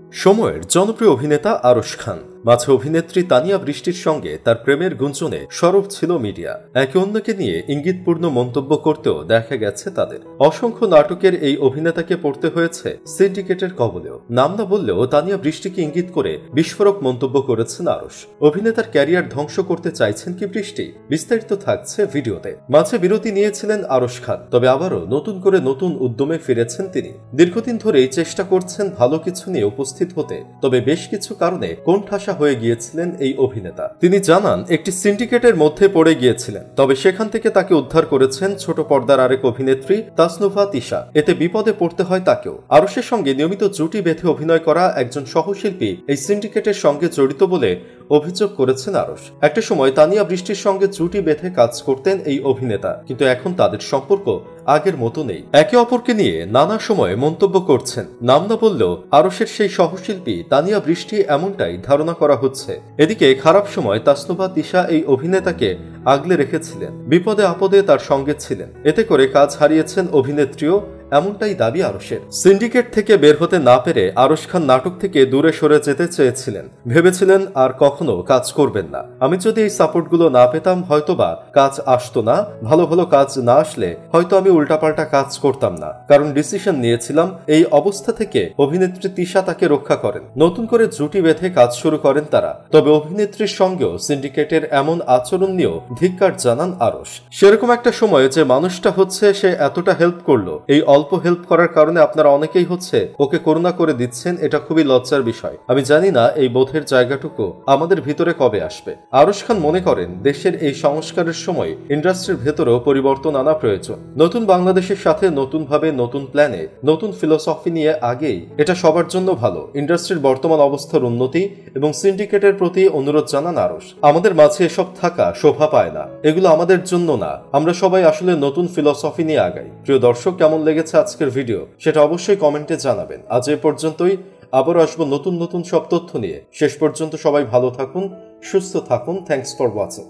সময়ের জনপ্রিয় অভিনেতা আরশ খান মাঝে অভিনেত্রী তানিয়া বৃষ্টির সঙ্গে তার প্রেমের গুঞ্জনে সরব ছিল মিডিয়া। একে অন্যকে নিয়ে ইঙ্গিতপূর্ণ মন্তব্য করতেও দেখা গেছে তাদের। অসংখ্য নাটকের এই অভিনেতাকে পড়তে হয়েছে সিন্ডিকেটের কবলেও। নাম না বললেও তানিয়া বৃষ্টিকে ইঙ্গিত করে বিস্ফোরক মন্তব্য করেছেন আরশ। অভিনেতার ক্যারিয়ার ধ্বংস করতে চাইছেন কি বৃষ্টি? বিস্তারিত থাকছে ভিডিওতে। মাঝে বিরতি নিয়েছিলেন আরশ খান, তবে আবারও নতুন করে নতুন উদ্যমে ফিরেছেন তিনি। দীর্ঘদিন ধরেই চেষ্টা করছেন ভালো কিছু নিয়ে উপস্থিত হতে, তবে বেশ কিছু কারণে কোণঠাসা হয়ে গিয়েছিলেন এই অভিনেতা। তিনি জানান একটি সিন্ডিকেটের মধ্যে পড়ে গিয়েছিলেন, তবে সেখান থেকে তাকে উদ্ধার করেছেন ছোট পর্দার আরেক অভিনেত্রী তাসনুভা তিশা। এতে বিপদে পড়তে হয় তাকেও। আরশের সঙ্গে নিয়মিত জুটি বেঁধে অভিনয় করা একজন সহশিল্পী এই সিন্ডিকেটের সঙ্গে জড়িত বলে অভিযোগ করেছেন আরশ। একটা সময় তানিয়া বৃষ্টির সঙ্গে জুটি বেঁধে কাজ করতেন এই অভিনেতা, কিন্তু এখন তাদের সম্পর্ক আগের মতো নেই। একে অপরকে নিয়ে নানা সময়ে মন্তব্য করছেন। নাম না বললেও আরশের সেই সহশিল্পী তানিয়া বৃষ্টি এমনটাই ধারণা করা হচ্ছে। এদিকে খারাপ সময় তাসনুভা তিশা এই অভিনেতাকে আগলে রেখেছিলেন, বিপদে আপদে তার সঙ্গে ছিলেন। এতে করে কাজ হারিয়েছেন অভিনেত্রীও, এমনটাই দাবি আরশের। সিন্ডিকেট থেকে বের হতে না পেরে আরশ খান নাটক থেকে দূরে সরে যেতে চেয়েছিলেন। ভেবেছিলেন আর কখনো কাজ করবেন না। আমি যদি এই সাপোর্টগুলো না পেতাম হয়তোবা কাজ আসতো না, ভালো ভালো কাজ না আসলে হয়তো আমি উল্টাপাল্টা কাজ করতাম না, কারণ ডিসিশন নিয়েছিলাম। এই অবস্থা থেকে অভিনেত্রী তিশা তাকে রক্ষা করেন। নতুন করে জুটি বেঁধে কাজ শুরু করেন তারা। তবে অভিনেত্রীর সঙ্গেও সিন্ডিকেটের এমন আচরণ নিয়েও ধিক্কার জানান আরশ। সেরকম একটা সময়ে যে মানুষটা হচ্ছে সে এতটা হেল্প করলো, এই অল্প হেল্প করার কারণে আপনারা অনেকেই হচ্ছে ওকে করুণা করে দিচ্ছেন। এটা খুবই লজ্জার বিষয়। আমি জানি না এই বোধের জায়গাটুকু আমাদের ভিতরে কবে আসবে। আরশ খান মনে করেন দেশের এই সংস্কারের সময় ইন্ডাস্ট্রির ভেতরেও পরিবর্তন আনা প্রয়োজন। নতুন বাংলাদেশের সাথে নতুনভাবে, নতুন প্ল্যানে, নতুন ফিলোসফি নিয়ে আগেই এটা সবার জন্য ভালো। ইন্ডাস্ট্রির বর্তমান অবস্থার উন্নতি এবং সিন্ডিকেটের প্রতি অনুরোধ জানান আরশ। আমাদের মাঝে এসব থাকা শোভা পায় না, এগুলো আমাদের জন্য না। আমরা সবাই আসলে নতুন ফিলোসফি নিয়ে আগাই। প্রিয় দর্শক, কেমন লেগেছে আজকের ভিডিও সেটা অবশ্যই কমেন্টে জানাবেন। আজ এ পর্যন্তই, আবারও আসবো নতুন নতুন সব তথ্য নিয়ে। শেষ পর্যন্ত সবাই ভালো থাকুন, সুস্থ থাকুন। Thanks for watching.